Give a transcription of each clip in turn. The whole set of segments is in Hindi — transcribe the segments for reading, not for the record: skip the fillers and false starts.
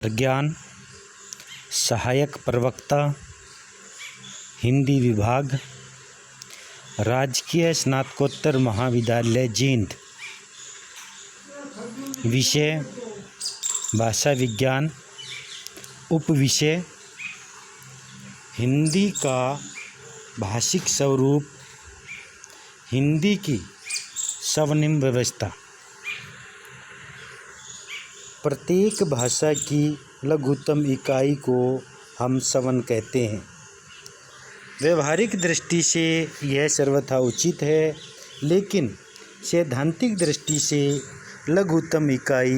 ज्ञान सहायक प्रवक्ता हिंदी विभाग राजकीय स्नातकोत्तर महाविद्यालय जींद। विषय भाषा विज्ञान। उपविषय हिंदी का भाषिक स्वरूप, हिंदी की स्वनिम व्यवस्था। प्रत्येक भाषा की लघुत्तम इकाई को हम स्वन कहते हैं। व्यवहारिक दृष्टि से यह सर्वथा उचित है, लेकिन सैद्धांतिक दृष्टि से लघुत्तम इकाई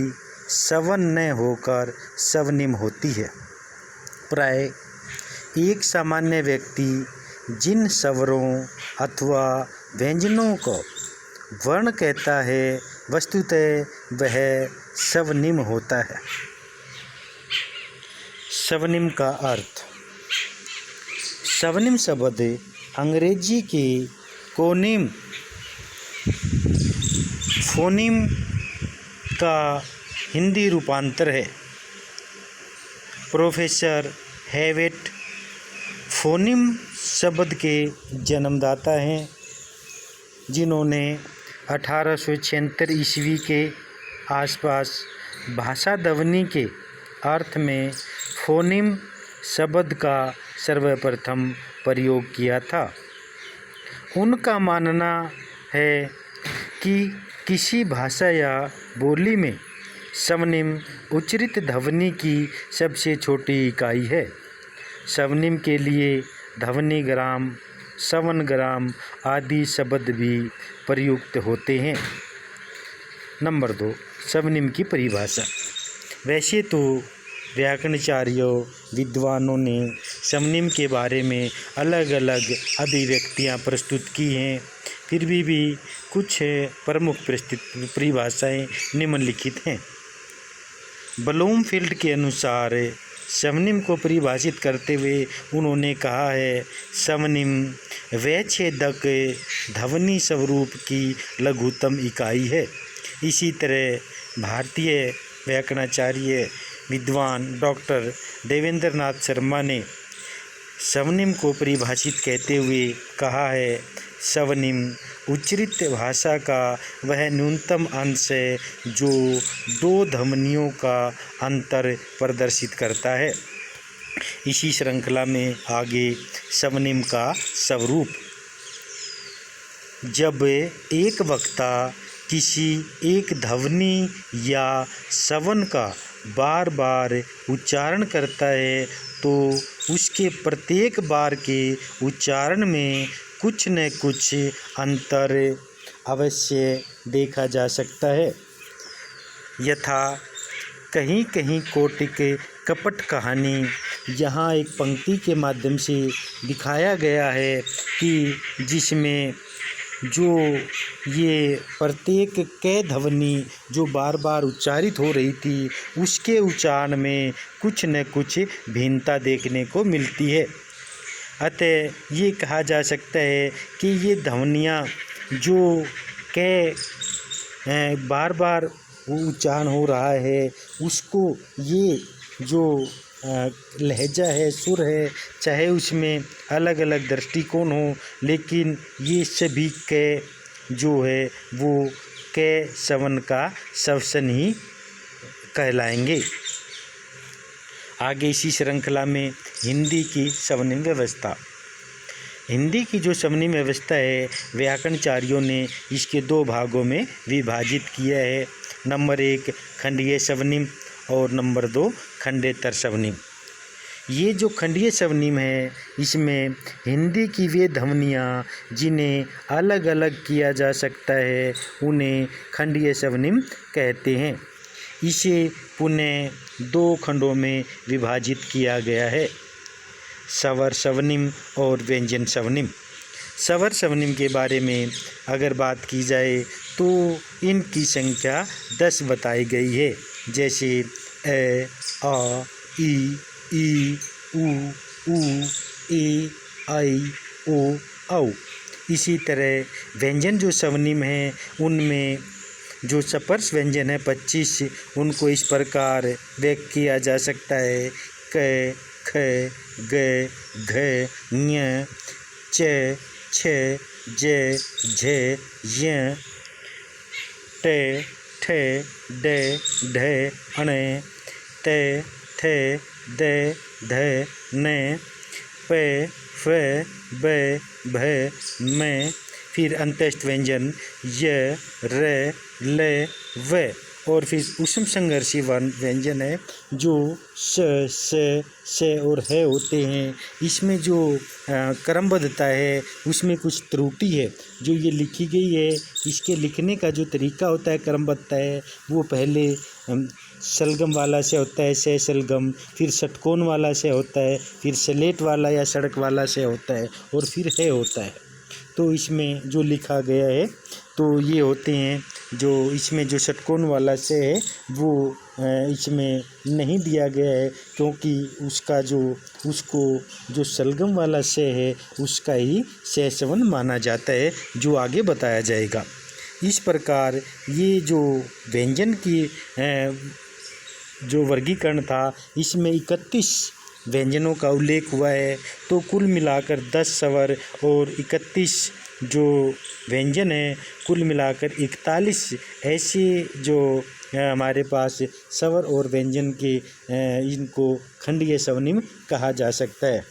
स्वन न होकर स्वनिम होती है। प्राय एक सामान्य व्यक्ति जिन स्वरों अथवा व्यंजनों को वर्ण कहता है, वस्तुतः वह स्वनिम होता है। स्वनिम का अर्थ। स्वनिम शब्द अंग्रेजी के फोनीम का हिंदी रूपांतर है। प्रोफेसर हेविट फोनीम शब्द के जन्मदाता हैं, जिन्होंने 1876 ईस्वी के आसपास भाषा ध्वनि के अर्थ में फोनीम शब्द का सर्वप्रथम प्रयोग किया था। उनका मानना है कि किसी भाषा या बोली में स्वनिम उच्चरित ध्वनि की सबसे छोटी इकाई है। स्वनिम के लिए ध्वनिग्राम, स्वनग्राम आदि शब्द भी प्रयुक्त होते हैं। नंबर 2, स्वनिम की परिभाषा। वैसे तो व्याकरणाचार्यों विद्वानों ने स्वनिम के बारे में अलग अलग अभिव्यक्तियाँ प्रस्तुत की हैं, फिर भी कुछ प्रमुख परिभाषाएँ निम्नलिखित हैं। ब्लूमफील्ड के अनुसार स्वनिम को परिभाषित करते हुए उन्होंने कहा है, स्वनिम वैच्छेदक ध्वनि स्वरूप की लघुत्तम इकाई है। इसी तरह भारतीय व्याकरणाचार्य विद्वान डॉक्टर देवेंद्र नाथ शर्मा ने स्वनिम को परिभाषित कहते हुए कहा है, स्वनिम उच्चरित भाषा का वह न्यूनतम अंश है जो दो ध्वनियों का अंतर प्रदर्शित करता है। इसी श्रृंखला में आगे स्वनिम का स्वरूप। जब एक वक्ता किसी एक ध्वनि या स्वन का बार बार उच्चारण करता है, तो उसके प्रत्येक बार के उच्चारण में कुछ न कुछ अंतर अवश्य देखा जा सकता है। यथा कहीं कहीं कौटिक कपट कहानी यहाँ एक पंक्ति के माध्यम से दिखाया गया है कि जिसमें जो ये प्रत्येक क ध्वनि जो बार बार उच्चारित हो रही थी, उसके उच्चारण में कुछ न कुछ भिन्नता देखने को मिलती है। अतः ये कहा जा सकता है कि ये ध्वनियाँ जो क बार बार उच्चारण हो रहा है, उसको ये जो लहजा है, सुर है, चाहे उसमें अलग अलग दृष्टिकोण हो, लेकिन ये सभी के जो है वो के स्वन का स्वसन ही कहलाएंगे। आगे इसी श्रृंखला में हिंदी की स्वनिम व्यवस्था। हिंदी की जो स्वनिम व्यवस्था है, व्याकरणाचार्यों ने इसके दो भागों में विभाजित किया है। नंबर 1 खंडीय स्वनिम और नंबर 2 खंडेतर स्वनिम। ये जो खंडीय स्वनिम है, इसमें हिंदी की वे ध्वनियाँ जिन्हें अलग अलग किया जा सकता है, उन्हें खंडीय स्वनिम कहते हैं। इसे पुनः 2 खंडों में विभाजित किया गया है, स्वर स्वनिम और व्यंजन स्वनिम। स्वर स्वनिम के बारे में अगर बात की जाए तो इनकी संख्या 10 बताई गई है, जैसे ए, आ, ई, उ, ए, आई, ओ, औ। इसी तरह व्यंजन जो स्वनिम हैं, उनमें जो सपर्श व्यंजन है 25, उनको इस प्रकार व्यक्त किया जा सकता है। क, ख, ग, घ, ञ, च, छ, ज, झ, य, ट, ठ, ड, ढ, अण, त, थ, द, ध, न, प, फ, ब, भ, म। फिर अंत्यष्ट व्यंजन य, र, ल, व। और फिर उसम संघर्षी व्यंजन है जो स और ह होते हैं। इसमें जो क्रमबद्धता है उसमें कुछ त्रुटि है जो ये लिखी गई है। इसके लिखने का जो तरीका होता है क्रमबद्धता है वो पहले सलगम वाला से होता है, से सलगम, फिर षटकोण वाला से होता है, फिर स्लेट वाला या सड़क वाला से होता है और फिर है होता है। तो इसमें जो लिखा गया है तो ये होते हैं। जो इसमें जो षटकोण वाला से है वो इसमें नहीं दिया गया है क्योंकि उसको जो सलगम वाला से है उसका ही से7 माना जाता है, जो आगे बताया जाएगा। इस प्रकार ये जो व्यंजन की जो वर्गीकरण था इसमें 31 व्यंजनों का उल्लेख हुआ है। तो कुल मिलाकर 10 स्वर और 31 जो व्यंजन है, कुल मिलाकर 41 ऐसे जो हमारे पास स्वर और व्यंजन के इनको खंडीय स्वनिम कहा जा सकता है।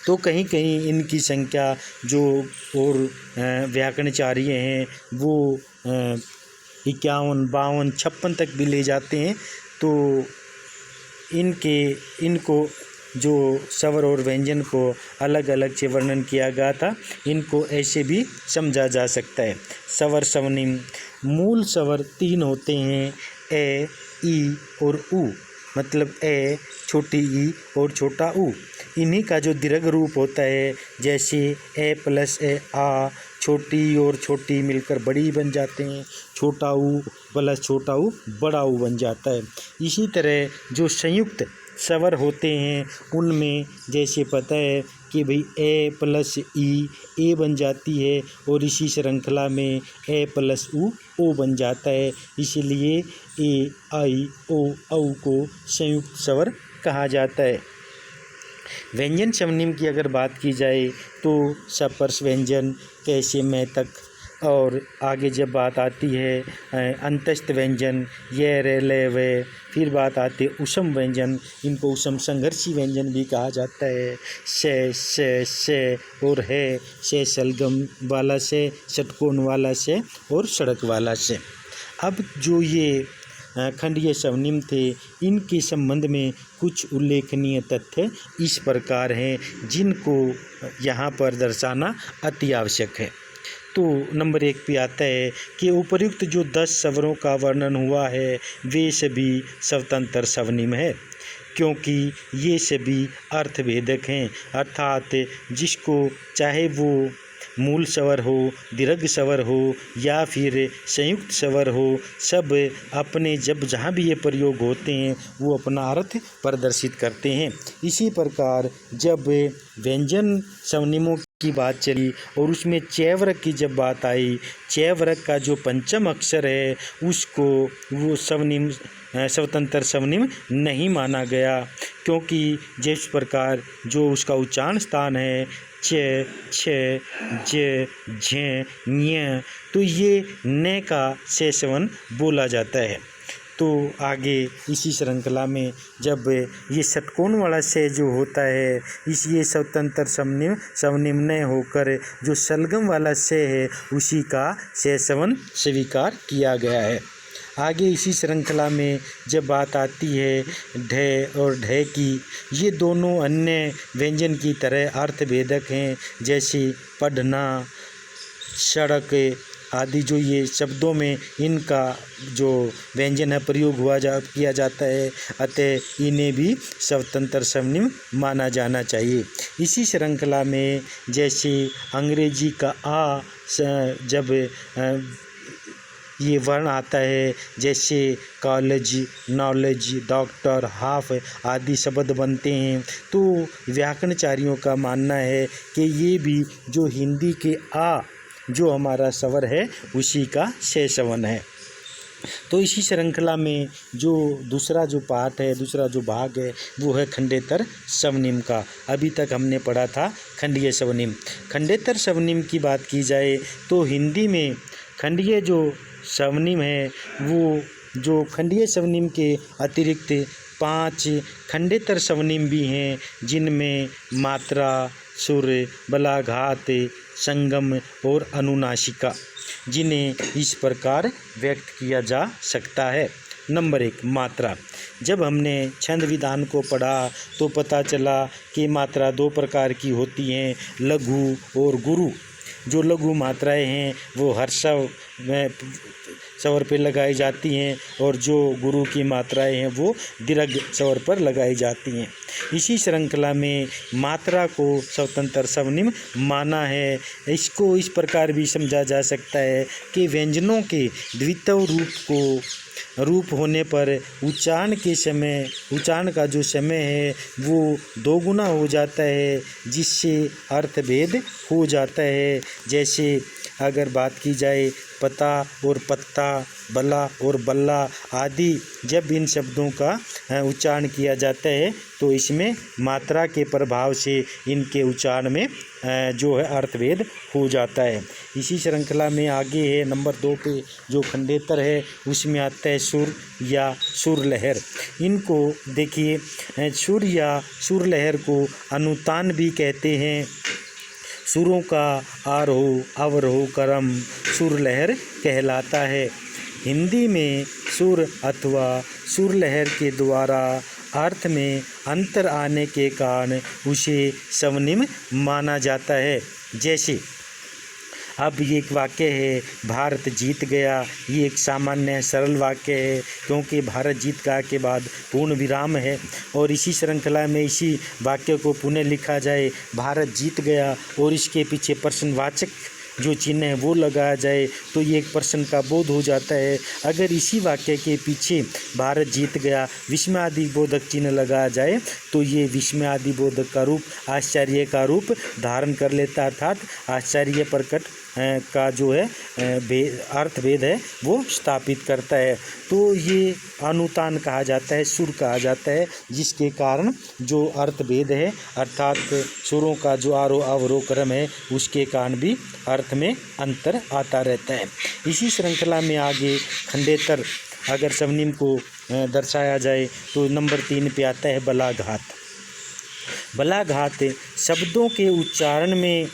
तो कहीं कहीं इनकी संख्या जो और व्याकरणाचार्य हैं वो 51, 52, 56 तक भी ले जाते हैं। तो इनको जो स्वर और व्यंजन को अलग अलग से वर्णन किया गया था, इनको ऐसे भी समझा जा सकता है। स्वर स्वनिम मूल स्वर 3 होते हैं, ए, ई और उ। मतलब ए, छोटी ई और छोटा उ। इन्हीं का जो दीर्घ रूप होता है, जैसे ए प्लस ए आ, छोटी और छोटी मिलकर बड़ी बन जाते हैं, छोटा ऊ प्लस छोटा ऊ बड़ा ऊ बन जाता है। इसी तरह जो संयुक्त स्वर होते हैं उनमें जैसे पता है कि भाई ए प्लस ई ए बन जाती है और इसी श्रृंखला में ए प्लस ऊ ओ बन जाता है। इसीलिए ए, आई, ओ, औ को संयुक्त स्वर कहा जाता है। व्यंजन स्वनिम की अगर बात की जाए तो सपर्श व्यंजन कैसे में तक, और आगे जब बात आती है अंतस्थ व्यंजन ये रे ले वे, फिर बात आती है उसम व्यंजन, इनको उसम संघर्षी व्यंजन भी कहा जाता है। से और है, से सलगम वाला से, षटकोण वाला से और सड़क वाला से। अब जो ये खंडीय स्वनिम थे इनके संबंध में कुछ उल्लेखनीय तथ्य इस प्रकार हैं जिनको यहाँ पर दर्शाना अति आवश्यक है। तो नंबर 1 पे आता है कि उपर्युक्त जो 10 स्वरों का वर्णन हुआ है वे सभी स्वतंत्र स्वनिम है, क्योंकि ये सभी अर्थभेदक हैं। अर्थात जिसको चाहे वो मूल स्वर हो, दीर्घ स्वर हो या फिर संयुक्त स्वर हो, सब अपने जब जहाँ भी ये प्रयोग होते हैं वो अपना अर्थ प्रदर्शित करते हैं। इसी प्रकार जब व्यंजन स्वनिमों की बात चली और उसमें चैवर्ग की जब बात आई, चैवर्ग का जो पंचम अक्षर है उसको वो स्वनिम स्वतंत्र स्वनिम नहीं माना गया, क्योंकि जिस प्रकार जो उसका उच्चारण स्थान है च, छ, ज, झ, ञ, तो ये न का से7 बोला जाता है। तो आगे इसी श्रृंखला में जब ये षटकोण वाला से जो होता है ये स्वतंत्र स्वनिम न होकर जो सलगम वाला से है उसी का से7 स्वीकार किया गया है। आगे इसी श्रृंखला में जब बात आती है ढ और ढ की, ये दोनों अन्य व्यंजन की तरह अर्थभेदक हैं, जैसे पढ़ना, सड़क आदि। जो ये शब्दों में इनका जो व्यंजन है प्रयोग किया जाता है, अतः इन्हें भी स्वतंत्र स्वनिम माना जाना चाहिए। इसी श्रृंखला में जैसे अंग्रेजी का आ जब ये वर्ण आता है, जैसे कॉलेज, नॉलेज, डॉक्टर, हाफ आदि शब्द बनते हैं, तो व्याकरणाचार्यों का मानना है कि ये भी जो हिंदी के आ जो हमारा स्वर है उसी का से7 है। तो इसी श्रृंखला में जो दूसरा जो पार्ट है, दूसरा जो भाग है, वो है खंडेतर स्वनिम का। अभी तक हमने पढ़ा था खंडीय स्वनिम। खंडेतर स्वनिम की बात की जाए तो हिंदी में खंडीय जो स्वनिम है, वो जो खंडीय स्वनिम के अतिरिक्त 5 खंडेतर स्वनिम भी हैं, जिनमें मात्रा, सुर, बलाघात, संगम और अनुनासिका, जिन्हें इस प्रकार व्यक्त किया जा सकता है। नंबर 1, मात्रा। जब हमने छंद विधान को पढ़ा तो पता चला कि मात्रा 2 प्रकार की होती हैं, लघु और गुरु। जो लघु मात्राएं हैं वो हर स्वर पे लगाई जाती हैं, और जो गुरु की मात्राएं हैं वो दीर्घ स्वर पर लगाई जाती हैं। इसी श्रृंखला में मात्रा को स्वतंत्र स्वनिम माना है। इसको इस प्रकार भी समझा जा सकता है कि व्यंजनों के द्वित्व रूप होने पर उच्चारण का जो समय है वो 2 गुना हो जाता है, जिससे अर्थभेद हो जाता है। जैसे अगर बात की जाए पता और पत्ता, बला और बल्ला आदि, जब इन शब्दों का उच्चारण किया जाता है तो इसमें मात्रा के प्रभाव से इनके उच्चारण में जो है अर्थभेद हो जाता है। इसी श्रृंखला में आगे है नंबर 2 पे जो खंडेतर है, उसमें आता है सुर या सुर लहर। इनको देखिए, सुर या सुर लहर को अनुतान भी कहते हैं। सुरों का आरोह अवरोह क्रम सुर लहर कहलाता है। हिंदी में सुर अथवा सुर लहर के द्वारा अर्थ में अंतर आने के कारण उसे स्वनिम माना जाता है। जैसे अब ये एक वाक्य है, भारत जीत गया। ये एक सामान्य सरल वाक्य है, क्योंकि भारत जीत गया के बाद पूर्ण विराम है, और इसी श्रृंखला में इसी वाक्य को पुनः लिखा जाए, भारत जीत गया, और इसके पीछे प्रश्नवाचक जो चिन्ह है वो लगाया जाए तो ये एक प्रश्न का बोध हो जाता है। अगर इसी वाक्य के पीछे भारत जीत गया विस्मयादि बोधक चिन्ह लगाया जाए तो ये विस्मयादि बोधक का रूप, आश्चर्य का रूप धारण कर लेता, अर्थात आश्चर्य प्रकट का जो है अर्थभेद है वो स्थापित करता है। तो ये अनुतान कहा जाता है, सुर कहा जाता है, जिसके कारण जो अर्थभेद है अर्थात सुरों का जो आरोह अवरोह क्रम है उसके कारण भी अर्थ में अंतर आता रहता है। इसी श्रृंखला में आगे खंडेतर अगर स्वनिम को दर्शाया जाए तो नंबर 3 पे आता है बलाघात। बलाघात शब्दों के उच्चारण में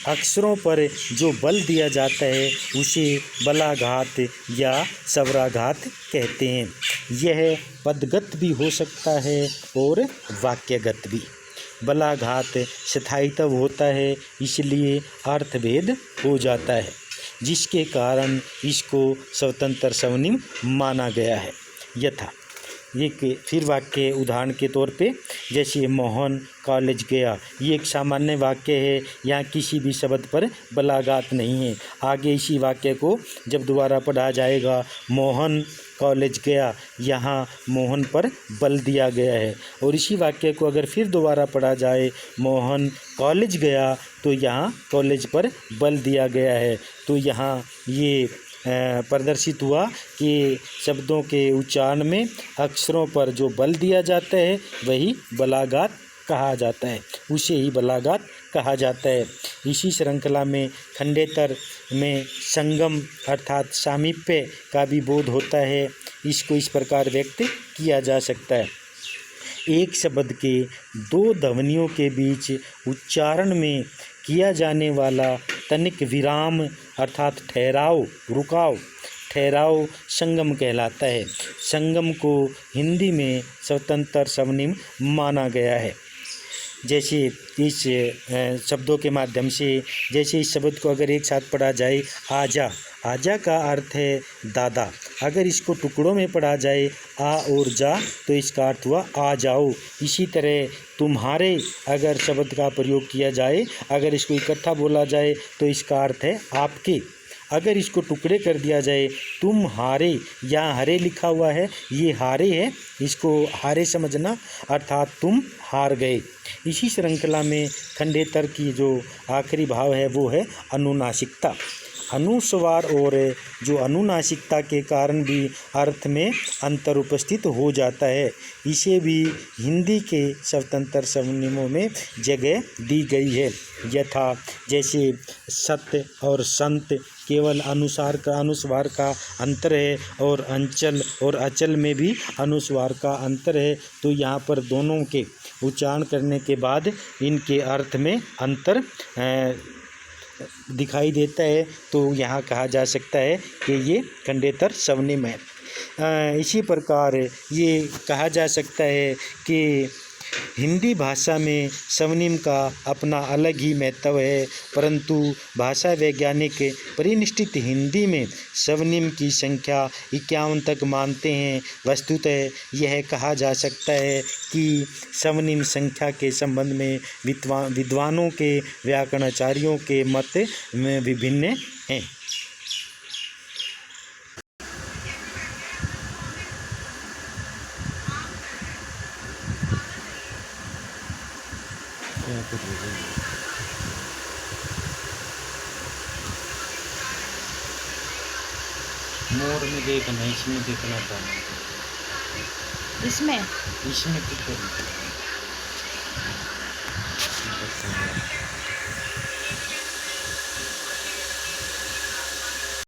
अक्षरों पर जो बल दिया जाता है उसे बलाघात या स्वराघात कहते हैं। यह पदगत भी हो सकता है और वाक्यगत भी। बलाघात स्थायित्व होता है, इसलिए अर्थभेद हो जाता है, जिसके कारण इसको स्वतंत्र स्वनिम माना गया है। यथा एक फिर वाक्य उदाहरण के तौर पे, जैसे मोहन कॉलेज गया, ये एक सामान्य वाक्य है, यहाँ किसी भी शब्द पर बलाघात नहीं है। आगे इसी वाक्य को जब दोबारा पढ़ा जाएगा, मोहन कॉलेज गया, यहाँ मोहन पर बल दिया गया है, और इसी वाक्य को अगर फिर दोबारा पढ़ा जाए, मोहन कॉलेज गया, तो यहाँ कॉलेज पर बल दिया गया है। तो यहाँ ये प्रदर्शित हुआ कि शब्दों के उच्चारण में अक्षरों पर जो बल दिया जाता है वही बलाघात कहा जाता है, उसे ही बलाघात कहा जाता है। इसी श्रृंखला में खंडेतर में संगम अर्थात सामीप्य का भी बोध होता है। इसको इस प्रकार व्यक्त किया जा सकता है, एक शब्द के 2 ध्वनियों के बीच उच्चारण में किया जाने वाला तनिक विराम अर्थात ठहराव, रुकाव, ठहराव संगम कहलाता है। संगम को हिंदी में स्वतंत्र स्वनिम माना गया है। जैसे इस शब्दों के माध्यम से, जैसे इस शब्द को अगर एक साथ पढ़ा जाए, आजा, आजा का अर्थ है दादा। अगर इसको टुकड़ों में पढ़ा जाए, आ और जा, तो इसका अर्थ हुआ आ जाओ। इसी तरह तुम्हारे अगर शब्द का प्रयोग किया जाए, अगर इसको इकट्ठा बोला जाए तो इसका अर्थ है आपके। अगर इसको टुकड़े कर दिया जाए, तुम हारे, यहाँ हरे लिखा हुआ है, ये हारे है, इसको हारे समझना, अर्थात तुम हार गए। इसी श्रृंखला में खंडेतर की जो आखिरी भाव है वो है अनुनासिकता। अनुस्वार और जो अनुनासिकता के कारण भी अर्थ में अंतर उपस्थित हो जाता है। इसे भी हिंदी के स्वतंत्र स्वनिमों में जगह दी गई है। यथा जैसे सत्य और संत केवल अनुस्वार का अंतर है और अंचल और अचल में भी अनुस्वार का अंतर है। तो यहाँ पर दोनों के उच्चारण करने के बाद इनके अर्थ में अंतर दिखाई देता है। तो यहाँ कहा जा सकता है कि ये खंडेतर स्वनिम है। इसी प्रकार ये कहा जा सकता है कि हिंदी भाषा में स्वनिम का अपना अलग ही महत्व है, परंतु भाषा वैज्ञानिक परिनिष्ठित हिंदी में स्वनिम की संख्या 51 तक मानते हैं। वस्तुतः यह कहा जा सकता है कि स्वनिम संख्या के संबंध में विद्वानों के व्याकरणाचार्यों के मत में विभिन्न हैं। मोर में देखना, इसमें देखना था, इसमें इसमें क्लिक करना।